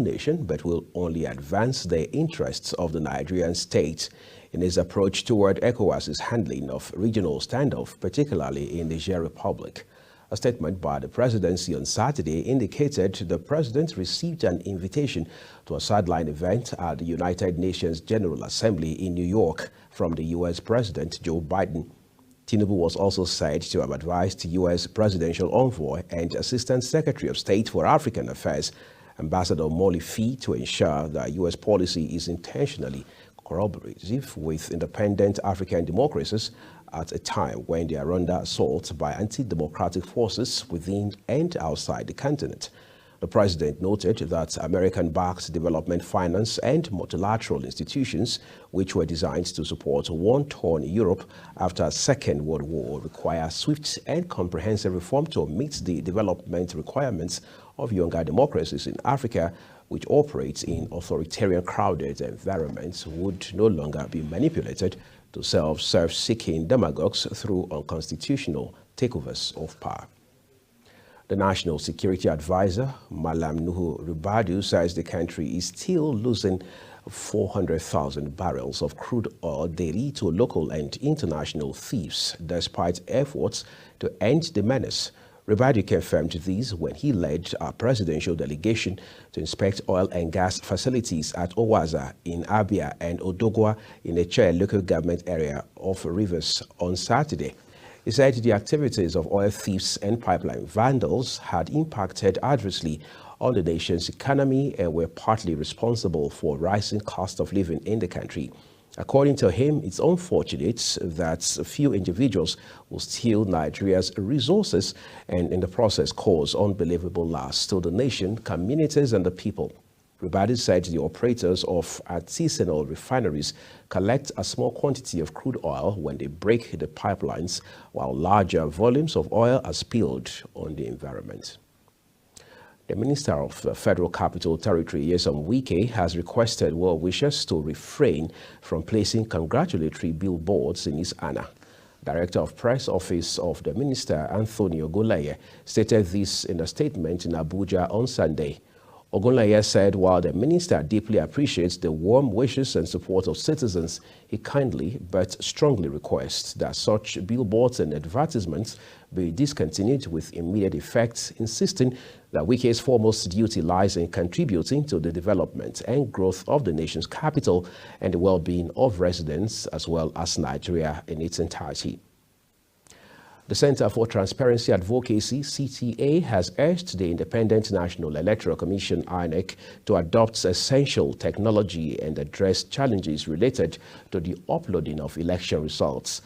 powerful nation, but will only advance the interests of the Nigerian state in its approach toward ECOWAS's handling of regional standoff, particularly in the Niger Republic. A statement by the presidency on Saturday indicated the president received an invitation to a sideline event at the United Nations General Assembly in New York from the U.S. President Joe Biden. Tinubu was also said to have advised U.S. Presidential Envoy and Assistant Secretary of State for African Affairs, Ambassador Molly Fee, to ensure that U.S. policy is intentionally collaborative with independent African democracies at a time when they are under assault by anti-democratic forces within and outside the continent. The president noted that American-backed development finance and multilateral institutions, which were designed to support war-torn Europe after a Second World War, require swift and comprehensive reform to meet the development requirements of younger democracies in Africa, which operate in authoritarian crowded environments, would no longer be manipulated to self-seeking demagogues through unconstitutional takeovers of power. The National Security Advisor, Malam Nuhu Ribadu, says the country is still losing 400,000 barrels of crude oil daily to local and international thieves, despite efforts to end the menace. Ribadu confirmed this when he led a presidential delegation to inspect oil and gas facilities at Owaza in Abia and Odogwa in the Che local government area of Rivers on Saturday. He said the activities of oil thieves and pipeline vandals had impacted adversely on the nation's economy and were partly responsible for rising cost of living in the country. According to him, it's unfortunate that a few individuals will steal Nigeria's resources and in the process cause unbelievable loss to the nation, communities, and the people. Ribadu said the operators of artisanal refineries collect a small quantity of crude oil when they break the pipelines, while larger volumes of oil are spilled on the environment. The Minister of Federal Capital Territory, Nyesom Wike, has requested well-wishers to refrain from placing congratulatory billboards in his honor. Director of Press Office of the Minister, Anthony Ogunleye, stated this in a statement in Abuja on Sunday. Ogunleye said while the minister deeply appreciates the warm wishes and support of citizens, he kindly but strongly requests that such billboards and advertisements be discontinued with immediate effect, insisting that Wike's foremost duty lies in contributing to the development and growth of the nation's capital and the well-being of residents as well as Nigeria in its entirety. The Center for Transparency Advocacy, CTA, has urged the Independent National Electoral Commission, INEC, to adopt essential technology and address challenges related to the uploading of election results.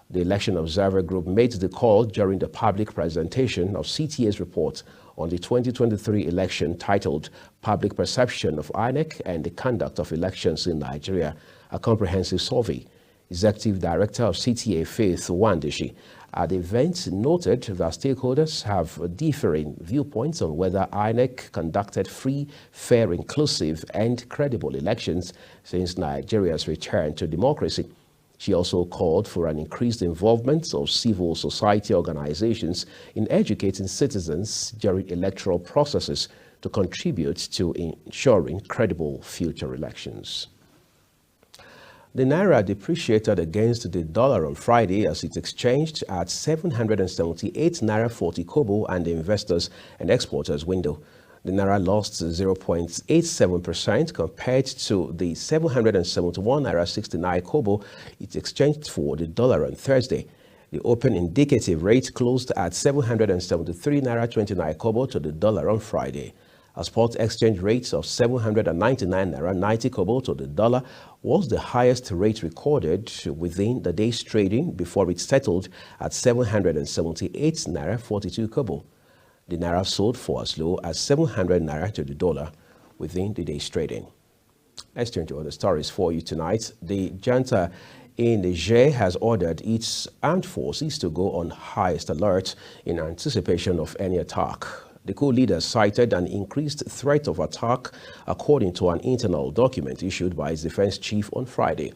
The Election Observer Group made the call during the public presentation of CTA's report on the 2023 election titled Public Perception of INEC and the Conduct of Elections in Nigeria, a comprehensive survey. Executive Director of CTA, Faith Wandishi, at the event noted that stakeholders have differing viewpoints on whether INEC conducted free, fair, inclusive, and credible elections since Nigeria's return to democracy. She also called for an increased involvement of civil society organizations in educating citizens during electoral processes to contribute to ensuring credible future elections. The Naira depreciated against the dollar on Friday as it exchanged at 778 Naira 40 kobo and the investors and exporters window. The Naira lost 0.87% compared to the 771 Naira 69 kobo it exchanged for the dollar on Thursday. The open indicative rate closed at 773 Naira 29 kobo to the dollar on Friday. A spot exchange rate of 799 Naira 90 kobo to the dollar was the highest rate recorded within the day's trading before it settled at 778 Naira 42 kobo. The Naira sold for as low as 700 Naira to the dollar within the day's trading. Let's turn to other stories for you tonight. The junta in Niger has ordered its armed forces to go on highest alert in anticipation of any attack. The coup leader cited an increased threat of attack according to an internal document issued by his defense chief on Friday.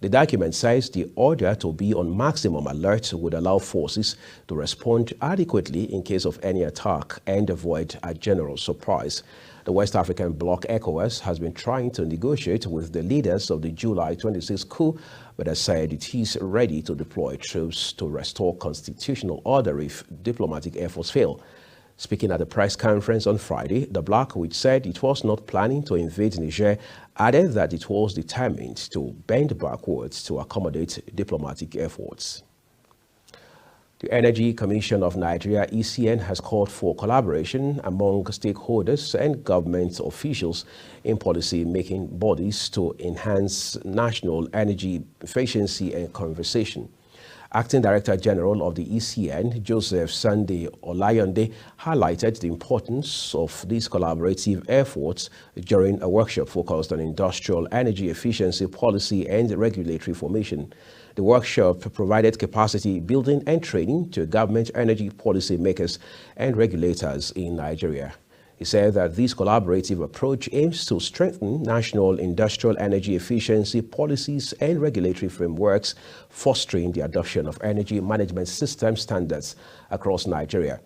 The document says the order to be on maximum alert would allow forces to respond adequately in case of any attack and avoid a general surprise. The West African bloc ECOWAS has been trying to negotiate with the leaders of the July 26 coup, but has said it is ready to deploy troops to restore constitutional order if diplomatic efforts fail. Speaking at a press conference on Friday, the bloc, which said it was not planning to invade Niger, added that it was determined to bend backwards to accommodate diplomatic efforts. The Energy Commission of Nigeria, ECN, has called for collaboration among stakeholders and government officials in policy-making bodies to enhance national energy efficiency and conservation. Acting Director General of the ECN, Joseph Sunday Olayonde, highlighted the importance of these collaborative efforts during a workshop focused on industrial energy efficiency policy and regulatory formation. The workshop provided capacity building and training to government energy policy makers and regulators in Nigeria. He said that this collaborative approach aims to strengthen national industrial energy efficiency policies and regulatory frameworks, fostering the adoption of energy management system standards across Nigeria.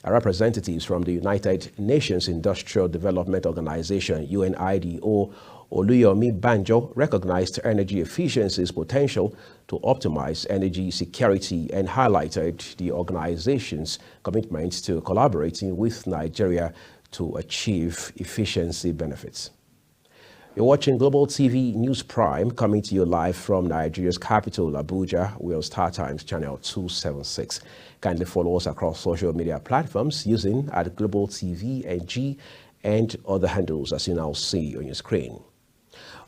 Representatives from the United Nations Industrial Development Organization, UNIDO, Oluyomi Banjo, recognized energy efficiency's potential to optimize energy security and highlighted the organization's commitment to collaborating with Nigeria to achieve efficiency benefits. You're watching Global TV News Prime, coming to you live from Nigeria's capital, Abuja. We're on Star Times channel 276. Kindly follow us across social media platforms using @Global TV NG and other handles as you now see on your screen.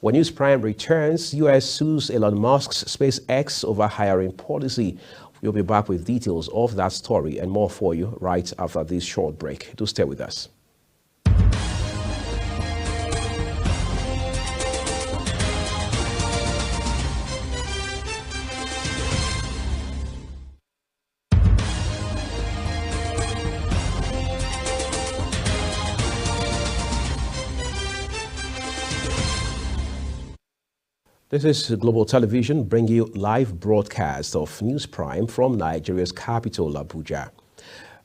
When News Prime returns, U.S. sues Elon Musk's SpaceX over hiring policy. We'll be back with details of that story and more for you right after this short break. Do stay with us. This is Global Television, bringing you live broadcast of News Prime from Nigeria's capital, Abuja.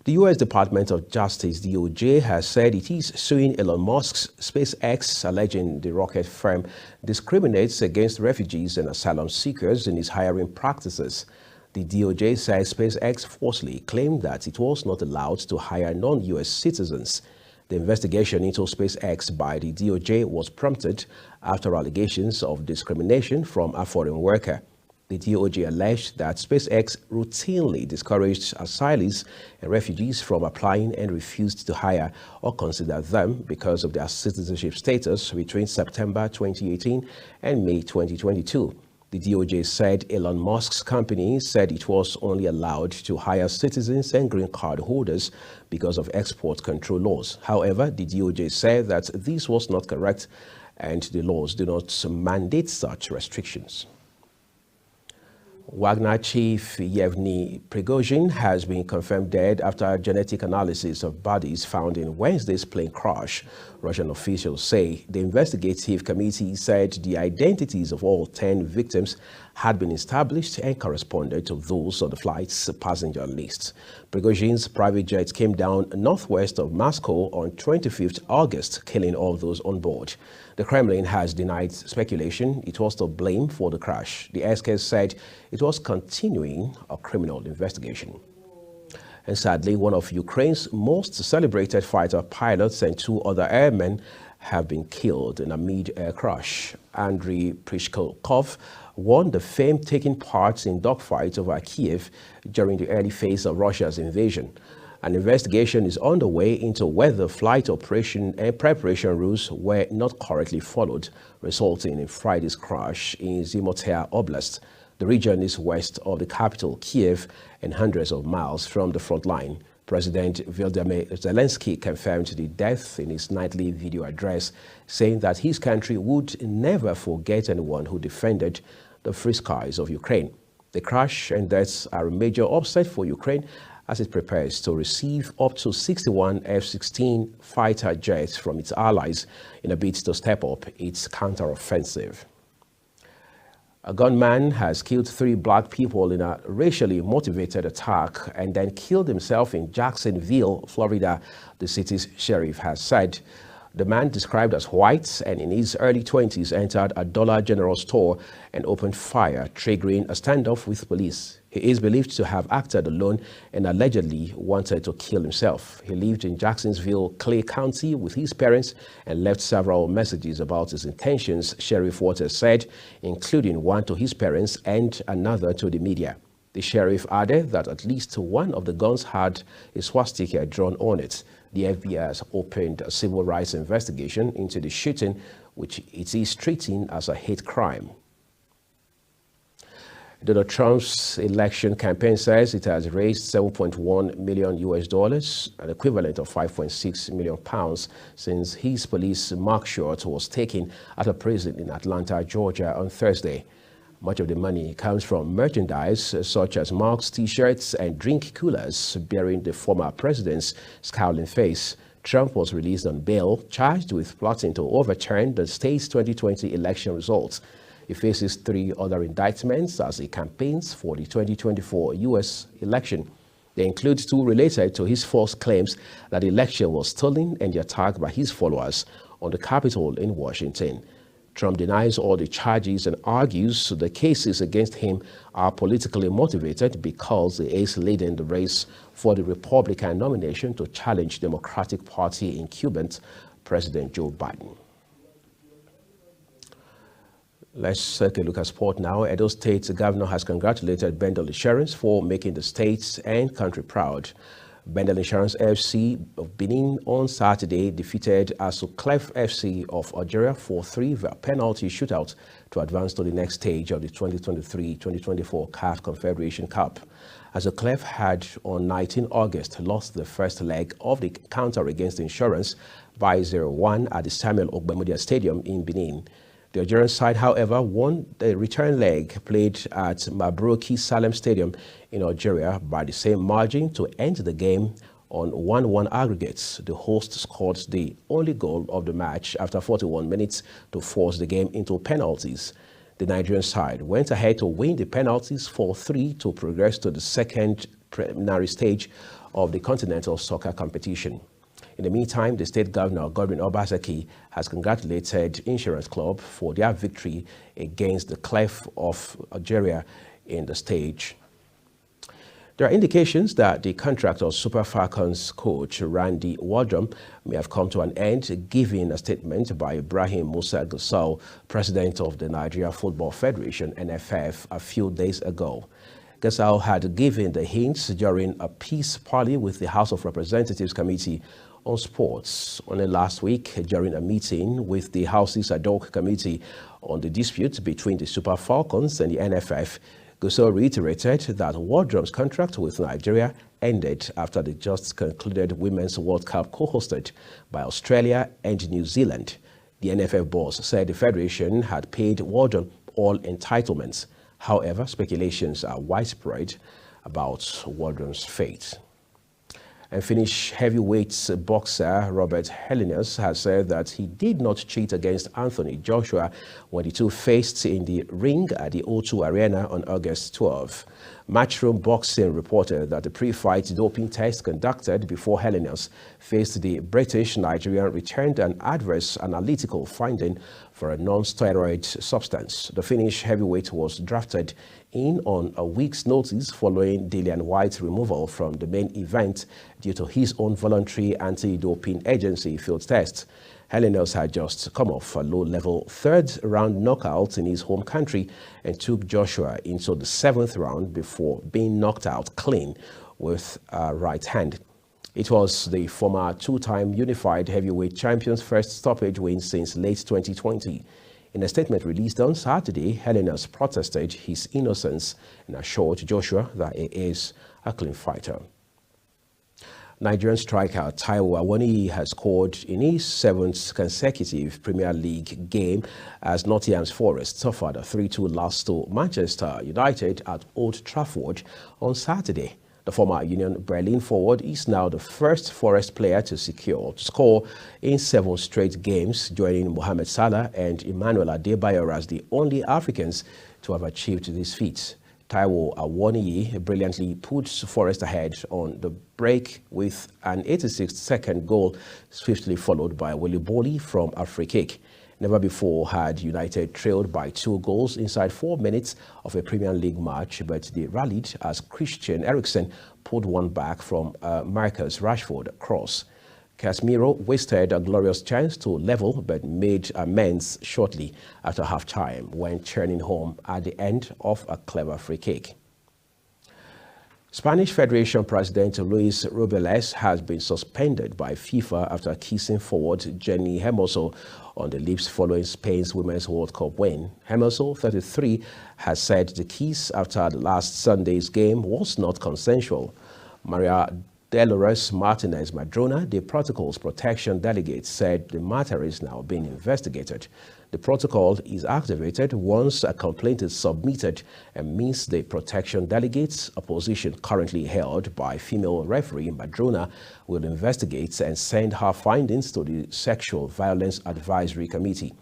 The U.S. Department of Justice, DOJ, has said it is suing Elon Musk's SpaceX, alleging the rocket firm discriminates against refugees and asylum seekers in its hiring practices. The DOJ says SpaceX falsely claimed that it was not allowed to hire non-U.S. citizens. The investigation into SpaceX by the DOJ was prompted after allegations of discrimination from a foreign worker. The DOJ alleged that SpaceX routinely discouraged asylees and refugees from applying and refused to hire or consider them because of their citizenship status between September 2018 and May 2022. The DOJ said Elon Musk's company said it was only allowed to hire citizens and green card holders because of export control laws. However, the DOJ said that this was not correct and the laws do not mandate such restrictions. Wagner chief Yevgeny Prigozhin has been confirmed dead after genetic analysis of bodies found in Wednesday's plane crash. Russian officials say the investigative committee said the identities of all 10 victims had been established and corresponded to those on the flight's passenger list. Prigozhin's private jet came down northwest of Moscow on 25th August, killing all those on board. The Kremlin has denied speculation it was to blame for the crash. The SK said it was continuing a criminal investigation. And sadly, one of Ukraine's most celebrated fighter pilots and 2 other airmen have been killed in a mid-air crash. Andriy Prishkov won the fame taking part in dogfights over Kiev during the early phase of Russia's invasion. An investigation is underway into whether flight operation and preparation rules were not correctly followed, resulting in Friday's crash in Zhytomyr Oblast. The region is west of the capital, Kiev, and hundreds of miles from the front line. President Volodymyr Zelensky confirmed the death in his nightly video address, saying that his country would never forget anyone who defended the free skies of Ukraine. The crash and deaths are a major upset for Ukraine as it prepares to receive up to 61 F-16 fighter jets from its allies in a bid to step up its counteroffensive. A gunman has killed 3 black people in a racially motivated attack and then killed himself in Jacksonville, Florida, the city's sheriff has said. The man, described as white and in his early 20s, entered a Dollar General store and opened fire, triggering a standoff with police. He is believed to have acted alone and allegedly wanted to kill himself. He lived in Jacksonville, Clay County with his parents and left several messages about his intentions, Sheriff Waters said, including one to his parents and another to the media. The sheriff added that at least one of the guns had a swastika drawn on it. The FBI has opened a civil rights investigation into the shooting, which it is treating as a hate crime. Donald Trump's election campaign says it has raised $7.1 million US, an equivalent of 5.6 million pounds, since his police mugshot was taken at a prison in Atlanta, Georgia on Thursday. Much of the money comes from merchandise such as mugs, t-shirts, and drink coolers bearing the former president's scowling face. Trump was released on bail, charged with plotting to overturn the state's 2020 election results. He faces 3 other indictments as he campaigns for the 2024 U.S. election. They include 2 related to his false claims that the election was stolen and the attack by his followers on the Capitol in Washington. Trump denies all the charges and argues the cases against him are politically motivated because he is leading the race for the Republican nomination to challenge the Democratic Party incumbent President Joe Biden. Let's take a look at sport now. Edo State's governor has congratulated Bendel Insurance for making the state and country proud. Bendel Insurance FC of Benin on Saturday defeated Asuclef FC of Algeria for 3 via penalty shootout to advance to the next stage of the 2023-2024 CAF Confederation Cup. Asuclef had on 19 August lost the first leg of the counter against Insurance by 0-1 at the Samuel Ogbemudia Stadium in Benin. The Algerian side, however, won the return leg played at Mabrouki Salem Stadium in Algeria by the same margin to end the game on 1-1 aggregates. The hosts scored the only goal of the match after 41 minutes to force the game into penalties. The Nigerian side went ahead to win the penalties 4-3 to progress to the second preliminary stage of the continental soccer competition. In the meantime, the state governor, Godwin Obaseki, has congratulated Insurance Club for their victory against the Clef of Algeria in the stage. There are indications that the contract of Super Falcons coach Randy Waldrum may have come to an end, given a statement by Ibrahim Musa Gusau, president of the Nigeria Football Federation, NFF, a few days ago. Gusau had given the hints during a peace parley with the House of Representatives Committee on Sports only last week during a meeting with the House's ad hoc committee on the dispute between the Super Falcons and the NFF. Gusau reiterated that Waldrum's contract with Nigeria ended after the just concluded Women's World Cup co-hosted by Australia and New Zealand. The NFF boss said the federation had paid Waldrum all entitlements. However, speculations are widespread about Waldrum's fate. And Finnish heavyweight boxer Robert Helenius has said that he did not cheat against Anthony Joshua when the two faced in the ring at the O2 Arena on August 12. Matchroom Boxing reported that the pre-fight doping test conducted before Helenius faced the British-Nigerian returned an adverse analytical finding for a non-steroid substance. The Finnish heavyweight was drafted in on a week's notice following Dillian White's removal from the main event due to his own voluntary anti-doping agency field test. Helenius had just come off a low-level third-round knockout in his home country and took Joshua into the 7th round before being knocked out clean with a right hand. It was the former 2-time unified heavyweight champion's first stoppage win since late 2020. In a statement released on Saturday, Helenius protested his innocence and assured Joshua that he is a clean fighter. Nigerian striker Taiwo Awoniyi has scored in his 7th consecutive Premier League game as Nottingham Forest suffered a 3-2 loss to Manchester United at Old Trafford on Saturday. The former Union Berlin forward is now the first Forest player to score in 7 straight games, joining Mohamed Salah and Emmanuel Adebayor as the only Africans to have achieved this feat. Taiwo Awoniyi brilliantly puts Forest ahead on the break with an 86th-second goal, swiftly followed by Willy Bolly from a free kick. Never before had United trailed by 2 goals inside 4 minutes of a Premier League match, but they rallied as Christian Eriksen pulled one back from Marcus Rashford cross. Casemiro wasted a glorious chance to level but made amends shortly after half-time when churning home at the end of a clever free kick. Spanish Federation President Luis Rubiales has been suspended by FIFA after kissing forward Jenny Hermoso on the lips following Spain's Women's World Cup win. Hermoso, 33, has said the kiss after the last Sunday's game was not consensual. Maria Dolores Martinez Madrona, the protocol's protection delegate, said the matter is now being investigated. The protocol is activated once a complaint is submitted and means the protection delegates, a position currently held by female referee Madrona, will investigate and send her findings to the Sexual Violence Advisory Committee.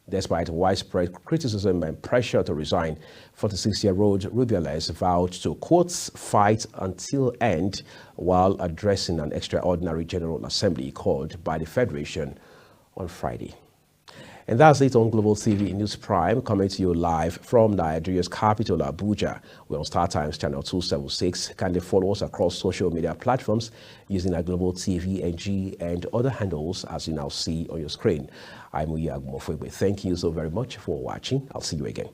Despite widespread criticism and pressure to resign, 46-year-old Rubiales vowed to, quote, fight until end while addressing an extraordinary General Assembly called by the Federation on Friday. And that's it on Global TV News Prime, coming to you live from Nigeria's capital, Abuja. We're on StarTimes channel 276. Kindly follow us across social media platforms using our Global TV NG and other handles as you now see on your screen. I'm Uya Agumofwebe. Thank you so very much for watching. I'll see you again.